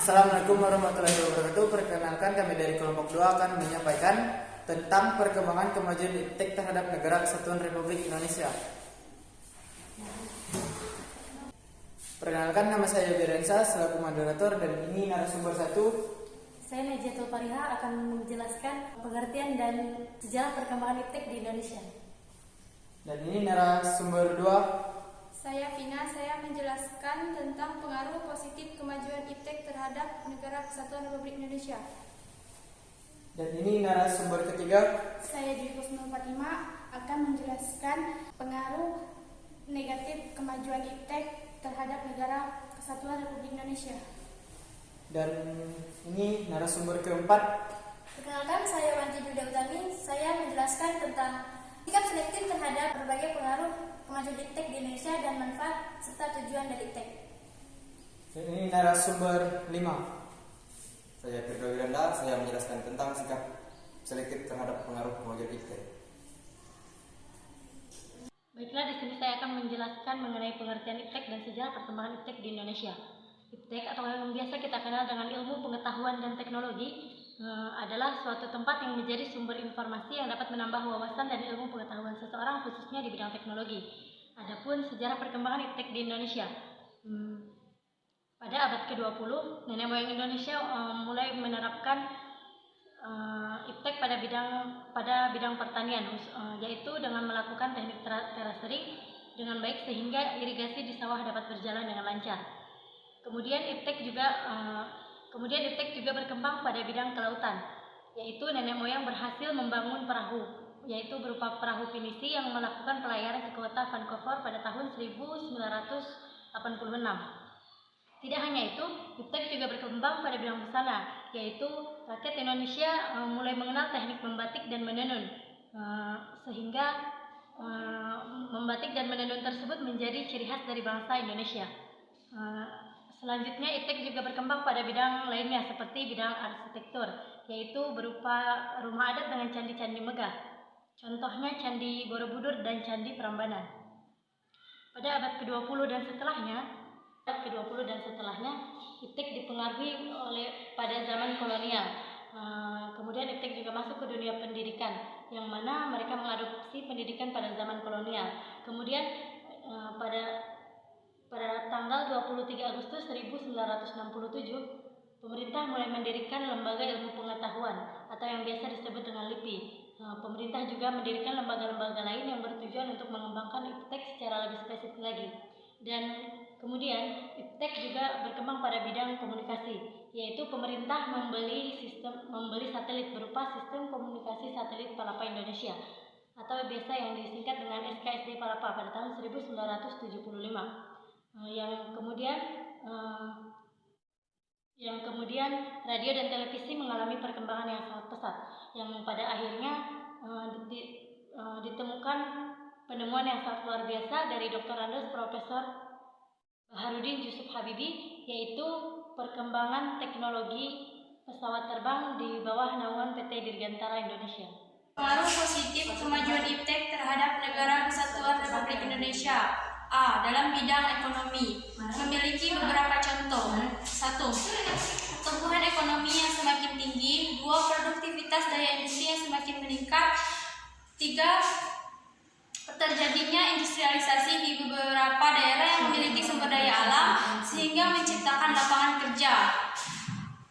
Assalamualaikum warahmatullahi wabarakatuh. Perkenalkan, kami dari kelompok 2 akan menyampaikan tentang perkembangan kemajuan iptek terhadap Negara Kesatuan Republik Indonesia. Perkenalkan, nama saya Birensa selaku moderator dan ini narasumber 1. Saya Najatul Fariha akan menjelaskan pengertian dan sejarah perkembangan iptek di Indonesia. Dan ini narasumber 2. Saya Vina, saya menjelaskan tentang pengaruh positif kemajuan iptek terhadap Negara Kesatuan Republik Indonesia. Dan ini narasumber 3. Saya Dwi Kusnul Fatimah akan menjelaskan pengaruh negatif kemajuan iptek terhadap Negara Kesatuan Republik Indonesia. Dan ini narasumber 4. Perkenalkan, saya Wanji Duda Utami. Saya menjelaskan tentang sikap selektif terhadap berbagai pengaruh kemajuan iptek di Indonesia dan manfaat serta tujuan dari iptek. Dan ini narasumber 5. Saya Firdaus Wiranda, saya menjelaskan tentang sikap selektif terhadap pengaruh kemajuan iptek. Baiklah, di sini saya akan menjelaskan mengenai pengertian iptek dan sejarah perkembangan iptek di Indonesia. Iptek atau yang biasa kita kenal dengan ilmu pengetahuan dan teknologi adalah suatu tempat yang menjadi sumber informasi yang dapat menambah wawasan dan ilmu pengetahuan seseorang khususnya di bidang teknologi. Adapun sejarah perkembangan iptek di Indonesia. Pada abad ke-20, nenek moyang Indonesia mulai menerapkan iptek pada bidang pertanian, yaitu dengan melakukan teknik terasering dengan baik sehingga irigasi di sawah dapat berjalan dengan lancar. Kemudian iptek juga berkembang pada bidang kelautan, yaitu nenek moyang berhasil membangun perahu, yaitu berupa perahu pinisi yang melakukan pelayaran ke kota Vancouver pada tahun 1986. Tidak hanya itu, iptek juga berkembang pada bidang busana, yaitu rakyat Indonesia mulai mengenal teknik membatik dan menenun, sehingga membatik dan menenun tersebut menjadi ciri khas dari bangsa Indonesia. Selanjutnya, iptek juga berkembang pada bidang lainnya seperti bidang arsitektur, yaitu berupa rumah adat dengan candi-candi megah. Contohnya Candi Borobudur dan Candi Prambanan. Pada abad ke-20 dan setelahnya, iptek dipengaruhi pada zaman kolonial. Kemudian iptek juga masuk ke dunia pendidikan, yang mana mereka mengadopsi pendidikan pada zaman kolonial. Kemudian pada tanggal 23 Agustus 1967, pemerintah mulai mendirikan lembaga ilmu pengetahuan atau yang biasa disebut dengan LIPI. Pemerintah juga mendirikan lembaga-lembaga lain yang bertujuan untuk mengembangkan iptek secara lebih spesifik lagi. Dan kemudian iptek juga berkembang pada bidang komunikasi, yaitu pemerintah membeli satelit berupa sistem komunikasi satelit Palapa Indonesia atau biasa yang disingkat dengan SKSD Palapa pada tahun 1975. Yang kemudian radio dan televisi mengalami perkembangan yang sangat pesat, yang pada akhirnya ditemukan penemuan yang sangat luar biasa dari Dr. Andes Profesor Baharudin Yusuf Habibie, yaitu perkembangan teknologi pesawat terbang di bawah naungan PT Dirgantara Indonesia. Pengaruh positif kemajuan iptek terhadap Negara Kesatuan Republik Indonesia. A. Dalam bidang ekonomi, memiliki beberapa contoh. 1. Pertumbuhan ekonomi yang semakin tinggi. 2. Produktivitas daya industri yang semakin meningkat. 3. Terjadinya industrialisasi di beberapa daerah yang memiliki sumber daya alam sehingga menciptakan lapangan kerja.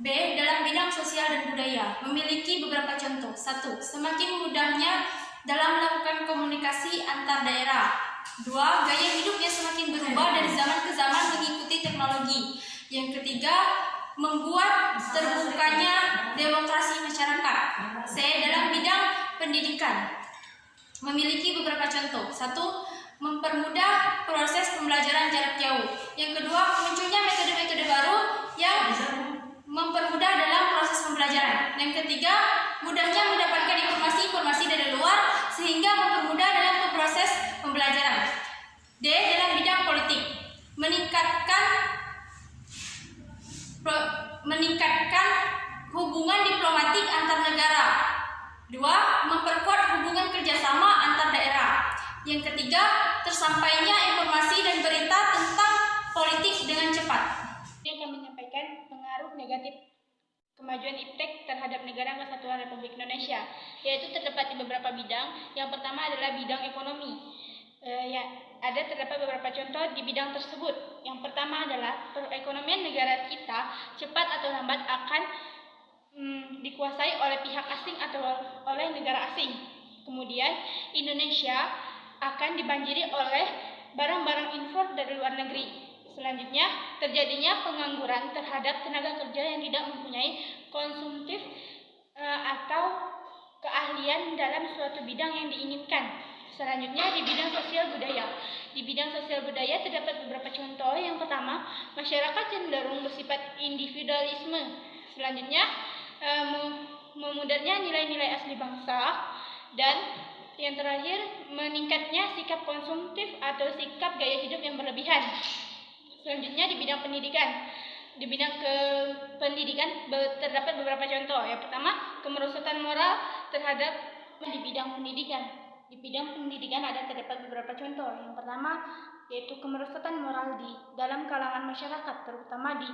B. Dalam bidang sosial dan budaya, memiliki beberapa contoh. 1. Semakin mudahnya dalam melakukan komunikasi antar daerah. 2. Gaya hidup yang semakin berubah dari zaman ke zaman mengikuti teknologi. Yang ketiga, membuat terbukanya demokrasi masyarakat. C. Dalam bidang pendidikan, memiliki beberapa contoh. 1. Mempermudah proses pembelajaran jarak jauh. Yang kedua, munculnya metode-metode baru yang mempermudah dalam proses pembelajaran. Yang ketiga, mudahnya mendapatkan informasi dari luar sehingga mempermudah dalam proses pembelajaran. D. Dalam bidang politik, meningkatkan hubungan diplomatik antar negara. 2. Memperkuat hubungan kerjasama antar daerah. Yang ketiga, tersampainya informasi dan berita tentang politik dengan cepat. Yang kami menyampaikan pengaruh negatif kemajuan iptek terhadap negara kesatuan Republik Indonesia, yaitu terdapat di beberapa bidang. Yang pertama adalah bidang ekonomi. Terdapat beberapa contoh di bidang tersebut. Yang pertama adalah perekonomian negara kita cepat atau lambat akan dikuasai oleh pihak asing atau oleh negara asing. Kemudian Indonesia akan dibanjiri oleh barang-barang impor dari luar negeri. Selanjutnya, terjadinya pengangguran terhadap tenaga kerja yang tidak mempunyai konsumtif atau keahlian dalam suatu bidang yang diinginkan. Selanjutnya, di bidang sosial budaya. Di bidang sosial budaya terdapat beberapa contoh. Yang pertama, masyarakat cenderung bersifat individualisme. Selanjutnya, memudarnya nilai-nilai asli bangsa. Dan yang terakhir, meningkatnya sikap konsumtif atau sikap gaya hidup yang berlebihan. Selanjutnya di bidang pendidikan. Di bidang pendidikan terdapat beberapa contoh. Yang pertama, kemerosotan moral terhadap di bidang pendidikan. Di bidang pendidikan terdapat beberapa contoh. Yang pertama yaitu kemerosotan moral di dalam kalangan masyarakat, terutama di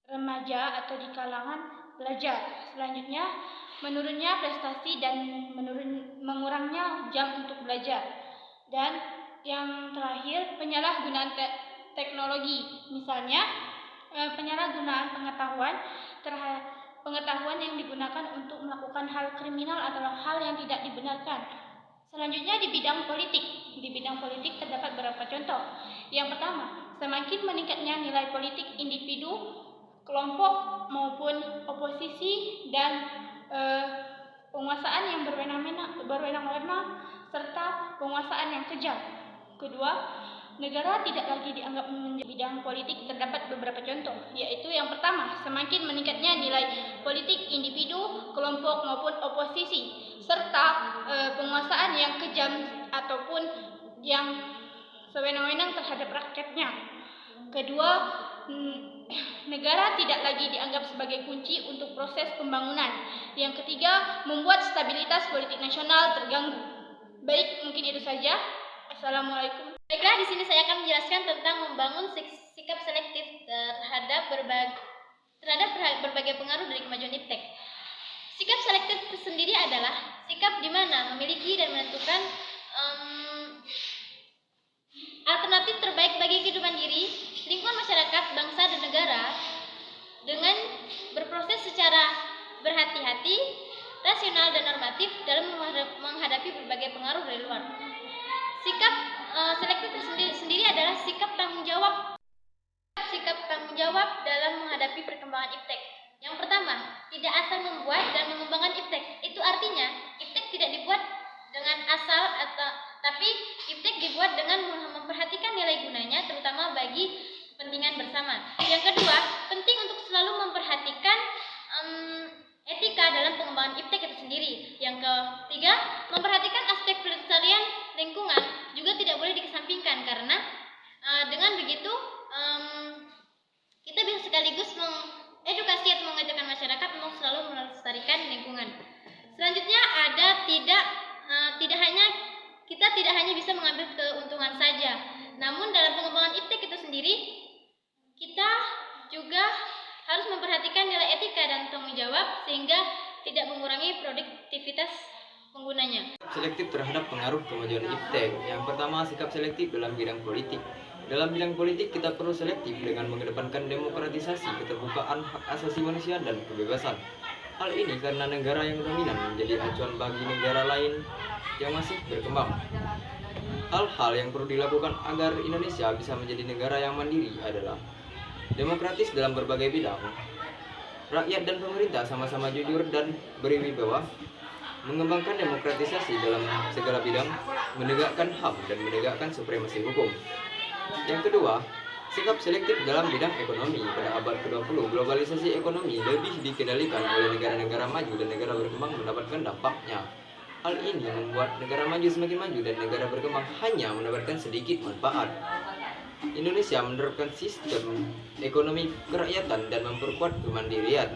remaja atau di kalangan pelajar. Selanjutnya, menurunnya prestasi dan mengurangnya jam untuk belajar. Dan yang terakhir, penyalahgunaan teknologi. Misalnya, penyalahgunaan pengetahuan yang digunakan untuk melakukan hal kriminal adalah hal yang tidak dibenarkan. Selanjutnya di bidang politik. Di bidang politik terdapat beberapa contoh. Yang pertama, semakin meningkatnya nilai politik individu, kelompok maupun oposisi dan penguasaan yang berwenang-wenang serta penguasaan yang kejam. Kedua, negara tidak lagi dianggap menjadi bidang politik. Terdapat beberapa contoh, yaitu yang pertama, semakin meningkatnya nilai politik individu, kelompok maupun oposisi, serta penguasaan yang kejam ataupun yang sewenang-wenang terhadap rakyatnya. Kedua, negara tidak lagi dianggap sebagai kunci untuk proses pembangunan. Yang ketiga, membuat stabilitas politik nasional terganggu. Baik, mungkin itu saja. Assalamualaikum. Baiklah, di sini saya akan menjelaskan tentang membangun sikap selektif terhadap berbagai pengaruh dari kemajuan iptek. Sikap selektif sendiri adalah sikap di mana memiliki dan menentukan alternatif terbaik bagi kehidupan diri, lingkungan masyarakat, bangsa, dan negara dengan berproses secara berhati-hati, rasional, dan normatif dalam menghadapi berbagai pengaruh dari luar. Sikap selektif sendiri adalah sikap tanggung jawab dalam menghadapi perkembangan iptek. Yang pertama, tidak asal membuat dan mengembangkan iptek. Itu artinya iptek tidak dibuat dengan asal tapi iptek dibuat dengan memperhatikan nilai gunanya, terutama bagi kepentingan bersama. Yang kedua, penting untuk selalu memperhatikan etika dalam pengembangan iptek itu sendiri. Yang ketiga, memperhatikan aspek pelestarian lingkungan juga tidak boleh dikesampingkan, karena dengan begitu kita bisa sekaligus mengedukasi atau mengajarkan masyarakat untuk selalu melestarikan lingkungan. Selanjutnya kita tidak hanya bisa mengambil keuntungan saja, namun dalam pengembangan iptek itu sendiri kita juga harus memperhatikan nilai etika dan tanggung jawab sehingga tidak mengurangi produktivitas penggunanya. Selektif terhadap pengaruh kemajuan iptek. Yang pertama, sikap selektif dalam bidang politik. Dalam bidang politik kita perlu selektif dengan mengedepankan demokratisasi, keterbukaan hak asasi manusia, dan kebebasan. Hal ini karena negara yang dominan menjadi acuan bagi negara lain yang masih berkembang. Hal-hal yang perlu dilakukan agar Indonesia bisa menjadi negara yang mandiri adalah demokratis dalam berbagai bidang. Rakyat dan pemerintah sama-sama jujur dan berwibawa, mengembangkan demokratisasi dalam segala bidang, menegakkan HAM dan menegakkan supremasi hukum. Yang kedua, sikap selektif dalam bidang ekonomi. Pada abad ke-20, globalisasi ekonomi lebih dikendalikan oleh negara-negara maju dan negara berkembang mendapatkan dampaknya. Hal ini membuat negara maju semakin maju dan negara berkembang hanya mendapatkan sedikit manfaat. Indonesia menerapkan sistem ekonomi kerakyatan dan memperkuat kemandirian.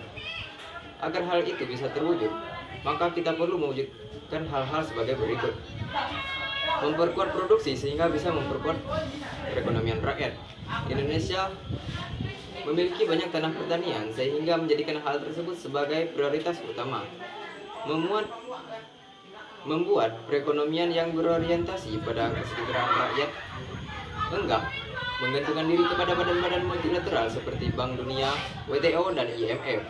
Agar hal itu bisa terwujud, maka kita perlu mewujudkan hal-hal sebagai berikut. Memperkuat produksi sehingga bisa memperkuat perekonomian rakyat. Indonesia memiliki banyak tanah pertanian sehingga menjadikan hal tersebut sebagai prioritas utama. Membuat perekonomian yang berorientasi pada kesejahteraan rakyat, enggak menggantungkan diri kepada badan-badan multilateral seperti Bank Dunia, WTO, dan IMF.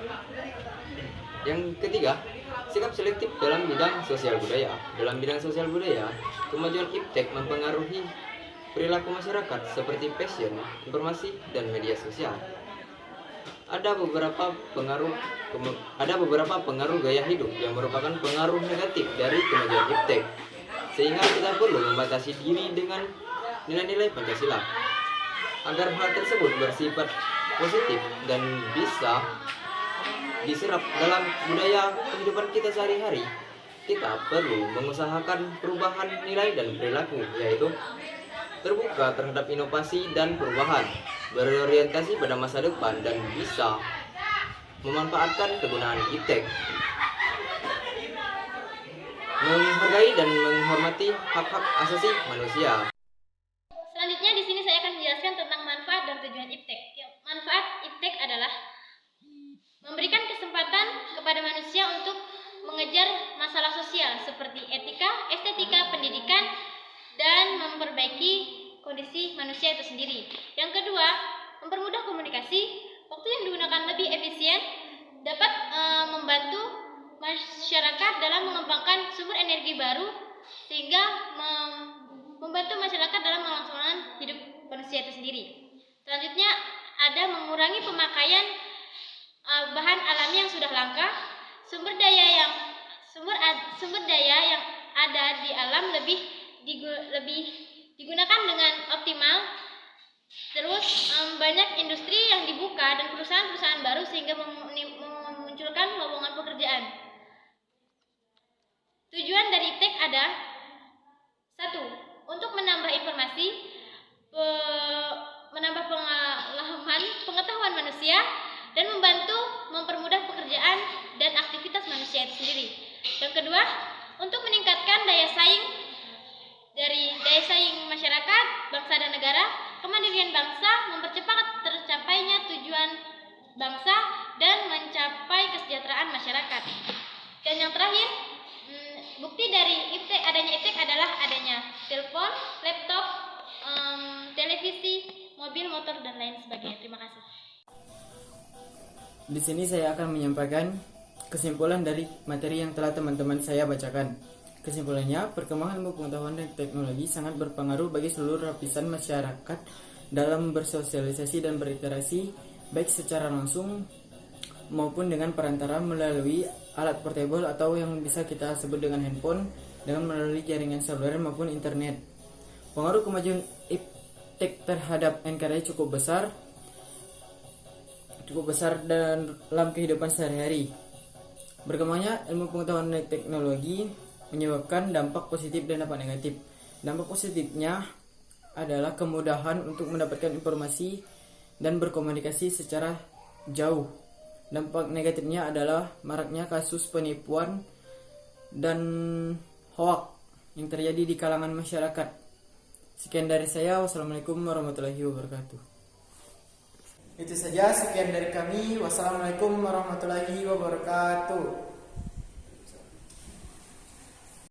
Yang ketiga, sikap selektif dalam bidang sosial budaya. Dalam bidang sosial budaya, kemajuan iptek mempengaruhi perilaku masyarakat seperti fashion, informasi, dan media sosial. Ada beberapa pengaruh gaya hidup yang merupakan pengaruh negatif dari kemajuan iptek, sehingga kita perlu membatasi diri dengan nilai-nilai Pancasila. Agar hal tersebut bersifat positif dan bisa diserap dalam budaya kehidupan kita sehari-hari, kita perlu mengusahakan perubahan nilai dan perilaku, yaitu terbuka terhadap inovasi dan perubahan, berorientasi pada masa depan, dan bisa memanfaatkan kegunaan iptek, menghargai dan menghormati hak-hak asasi manusia. Selanjutnya di sini saya akan menjelaskan tentang manfaat dan tujuan iptek. Manfaat iptek adalah memberikan kesempatan kepada manusia untuk mengejar masalah sosial seperti etika, estetika, pendidikan, dan memperbaiki kondisi manusia itu sendiri. Yang kedua, mempermudah komunikasi. Waktu yang digunakan lebih efisien dapat membantu masyarakat dalam mengembangkan sumber energi baru sehingga membantu masyarakat dalam melangsungkan hidup manusia itu sendiri. Selanjutnya ada mengurangi pemakaian bahan alami yang sudah langka, sumber daya yang ada di alam lebih digunakan dengan optimal. Terus banyak industri yang dibuka dan perusahaan-perusahaan baru sehingga memunculkan lowongan pekerjaan. Tujuan dari iptek ada: 1. Untuk menambah informasi, menambah pengetahuan manusia, dan membantu mempermudah pekerjaan dan aktivitas manusia itu sendiri. Yang kedua, untuk meningkatkan daya saing masyarakat, bangsa dan negara, kemandirian bangsa, mempercepat tercapainya tujuan bangsa, dan mencapai kesejahteraan masyarakat. Dan yang terakhir, bukti dari adanya iptek adalah adanya telepon, laptop, televisi, mobil, motor, dan lain sebagainya. Terima kasih. Di sini saya akan menyampaikan kesimpulan dari materi yang telah teman-teman saya bacakan. Kesimpulannya, perkembangan ilmu pengetahuan dan teknologi sangat berpengaruh bagi seluruh lapisan masyarakat dalam bersosialisasi dan berinteraksi, baik secara langsung maupun dengan perantara melalui alat portable atau yang bisa kita sebut dengan handphone, dengan melalui jaringan seluler maupun internet. Pengaruh kemajuan iptek terhadap NKRI cukup besar dalam kehidupan sehari-hari. Berkembangnya ilmu pengetahuan dan teknologi menyebabkan dampak positif dan dampak negatif. Dampak positifnya adalah kemudahan untuk mendapatkan informasi dan berkomunikasi secara jauh. Dampak negatifnya adalah maraknya kasus penipuan dan hoak yang terjadi di kalangan masyarakat. Sekian dari saya. Wassalamualaikum warahmatullahi wabarakatuh. Itu saja, sekian dari kami. Wassalamualaikum warahmatullahi wabarakatuh.